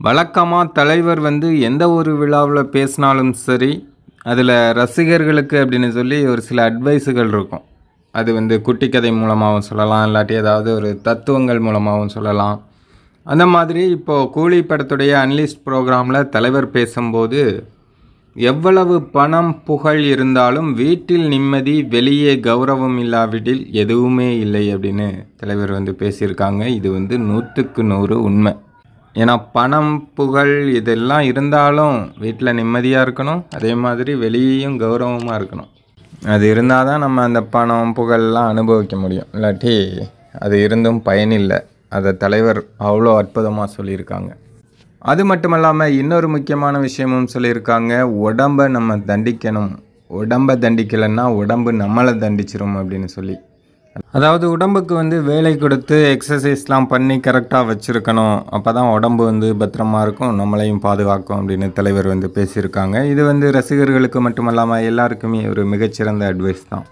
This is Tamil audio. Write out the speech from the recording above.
வழக்கமாக தலைவர் வந்து எந்த ஒரு விழாவில் பேசினாலும் சரி, அதில் ரசிகர்களுக்கு அப்படின்னு சொல்லி ஒரு சில அட்வைஸுகள் இருக்கும். அது வந்து குட்டி கதை மூலமாகவும் சொல்லலாம், இல்லாட்டி ஏதாவது ஒரு தத்துவங்கள் மூலமாகவும் சொல்லலாம். அந்த மாதிரி இப்போது கூலி படத்துடைய அன்லிஸ்ட் ப்ரோக்ராமில் தலைவர் பேசும்போது, எவ்வளவு பணம் புகழ் இருந்தாலும் வீட்டில் நிம்மதி, வெளியே கௌரவம் இல்லாவிடில் எதுவுமே இல்லை அப்படின்னு தலைவர் வந்து பேசியிருக்காங்க. இது வந்து 100க்கு 100 உண்மை. ஏன்னா பணம் புகழ் இதெல்லாம் இருந்தாலும் வீட்டில் நிம்மதியாக இருக்கணும், அதே மாதிரி வெளியேயும் கௌரவமாக இருக்கணும். அது இருந்தால் தான் நம்ம அந்த பணம் புகழெலாம் அனுபவிக்க முடியும், இல்லாட்டி அது இருந்தும் பயனில்லை. அதை தலைவர் அவ்வளோ அற்புதமாக சொல்லியிருக்காங்க. அது மட்டும் இல்லாமல் இன்னொரு முக்கியமான விஷயமும் சொல்லியிருக்காங்க. உடம்பை நம்ம தண்டிக்கணும், உடம்பை தண்டிக்கலைன்னா உடம்பு நம்மளை தண்டிச்சிரும் அப்படின்னு சொல்லி. அதாவது உடம்புக்கு வந்து வேலை கொடுத்து எக்ஸசைஸ்லாம் பண்ணி கரெக்டாக வச்சுருக்கணும். அப்போ தான் உடம்பு வந்து பத்திரமா இருக்கும், நம்மளையும் பாதுகாக்கும் அப்படின்னு தலைவர் வந்து பேசியிருக்காங்க. இது வந்து ரசிகர்களுக்கு மட்டுமல்லாமல் எல்லாருக்குமே ஒரு மிகச்சிறந்த அட்வைஸ் தான்.